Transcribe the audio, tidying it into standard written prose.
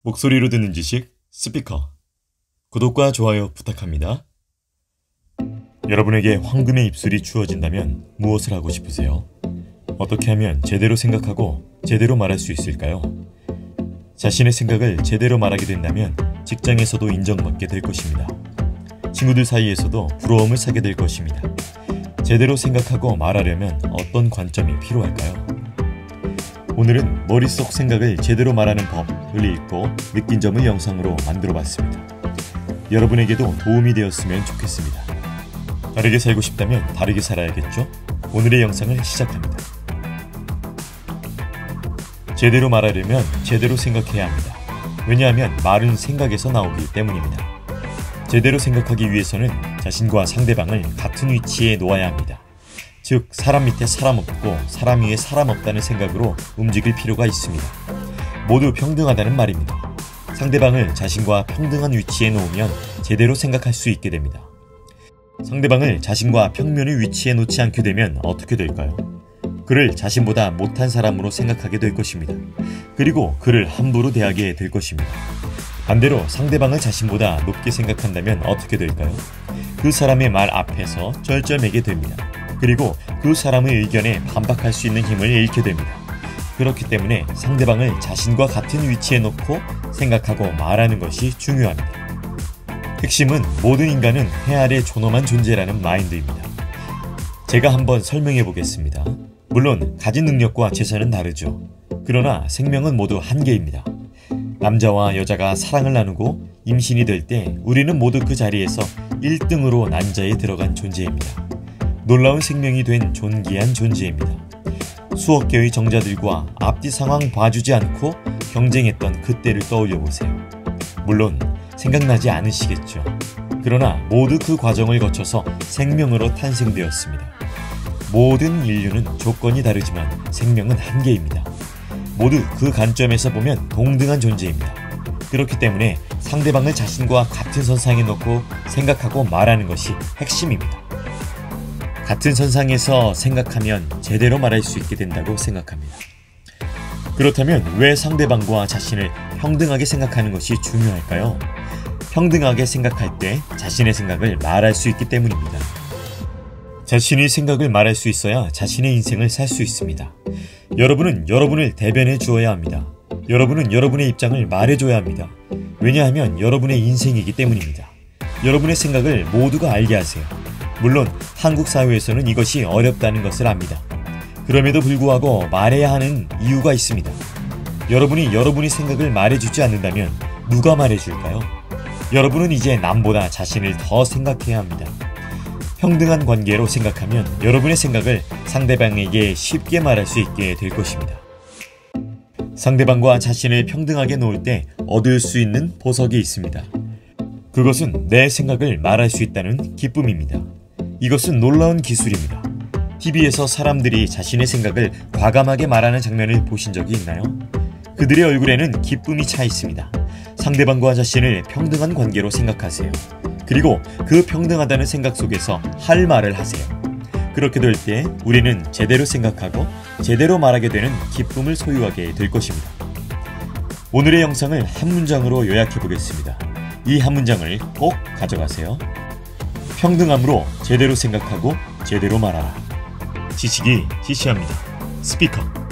목소리로 듣는 지식 스피커. 구독과 좋아요 부탁합니다. 여러분에게 황금의 입술이 주어진다면 무엇을 하고 싶으세요? 어떻게 하면 제대로 생각하고 제대로 말할 수 있을까요? 자신의 생각을 제대로 말하게 된다면 직장에서도 인정받게 될 것입니다. 친구들 사이에서도 부러움을 사게 될 것입니다. 제대로 생각하고 말하려면 어떤 관점이 필요할까요? 오늘은 머릿속 생각을 제대로 말하는 법을 읽고 느낀 점을 영상으로 만들어봤습니다. 여러분에게도 도움이 되었으면 좋겠습니다. 다르게 살고 싶다면 다르게 살아야겠죠? 오늘의 영상을 시작합니다. 제대로 말하려면 제대로 생각해야 합니다. 왜냐하면 말은 생각에서 나오기 때문입니다. 제대로 생각하기 위해서는 자신과 상대방을 같은 위치에 놓아야 합니다. 즉, 사람 밑에 사람 없고 사람 위에 사람 없다는 생각으로 움직일 필요가 있습니다. 모두 평등하다는 말입니다. 상대방을 자신과 평등한 위치에 놓으면 제대로 생각할 수 있게 됩니다. 상대방을 자신과 평면의 위치에 놓지 않게 되면 어떻게 될까요? 그를 자신보다 못한 사람으로 생각하게 될 것입니다. 그리고 그를 함부로 대하게 될 것입니다. 반대로 상대방을 자신보다 높게 생각한다면 어떻게 될까요? 그 사람의 말 앞에서 쩔쩔매게 됩니다. 그리고 그 사람의 의견에 반박할 수 있는 힘을 잃게 됩니다. 그렇기 때문에 상대방을 자신과 같은 위치에 놓고 생각하고 말하는 것이 중요합니다. 핵심은 모든 인간은 해 아래 존엄한 존재라는 마인드입니다. 제가 한번 설명해 보겠습니다. 물론 가진 능력과 재산은 다르죠. 그러나 생명은 모두 한 개입니다. 남자와 여자가 사랑을 나누고 임신이 될 때 우리는 모두 그 자리에서 1등으로 난자에 들어간 존재입니다. 놀라운 생명이 된 존귀한 존재입니다. 수억 개의 정자들과 앞뒤 상황 봐주지 않고 경쟁했던 그때를 떠올려 보세요. 물론 생각나지 않으시겠죠. 그러나 모두 그 과정을 거쳐서 생명으로 탄생되었습니다. 모든 인류는 조건이 다르지만 생명은 한 개입니다. 모두 그 관점에서 보면 동등한 존재입니다. 그렇기 때문에 상대방을 자신과 같은 선상에 놓고 생각하고 말하는 것이 핵심입니다. 같은 선상에서 생각하면 제대로 말할 수 있게 된다고 생각합니다. 그렇다면 왜 상대방과 자신을 평등하게 생각하는 것이 중요할까요? 평등하게 생각할 때 자신의 생각을 말할 수 있기 때문입니다. 자신의 생각을 말할 수 있어야 자신의 인생을 살 수 있습니다. 여러분은 여러분을 대변해 주어야 합니다. 여러분은 여러분의 입장을 말해줘야 합니다. 왜냐하면 여러분의 인생이기 때문입니다. 여러분의 생각을 모두가 알게 하세요. 물론 한국 사회에서는 이것이 어렵다는 것을 압니다. 그럼에도 불구하고 말해야 하는 이유가 있습니다. 여러분이 여러분의 생각을 말해주지 않는다면 누가 말해줄까요? 여러분은 이제 남보다 자신을 더 생각해야 합니다. 평등한 관계로 생각하면 여러분의 생각을 상대방에게 쉽게 말할 수 있게 될 것입니다. 상대방과 자신을 평등하게 놓을 때 얻을 수 있는 보석이 있습니다. 그것은 내 생각을 말할 수 있다는 기쁨입니다. 이것은 놀라운 기술입니다. TV에서 사람들이 자신의 생각을 과감하게 말하는 장면을 보신 적이 있나요? 그들의 얼굴에는 기쁨이 차 있습니다. 상대방과 자신을 평등한 관계로 생각하세요. 그리고 그 평등하다는 생각 속에서 할 말을 하세요. 그렇게 될 때 우리는 제대로 생각하고 제대로 말하게 되는 기쁨을 소유하게 될 것입니다. 오늘의 영상을 한 문장으로 요약해 보겠습니다. 이 한 문장을 꼭 가져가세요. 평등함으로 제대로 생각하고 제대로 말하라. 지식이 지시합니다. 스피커.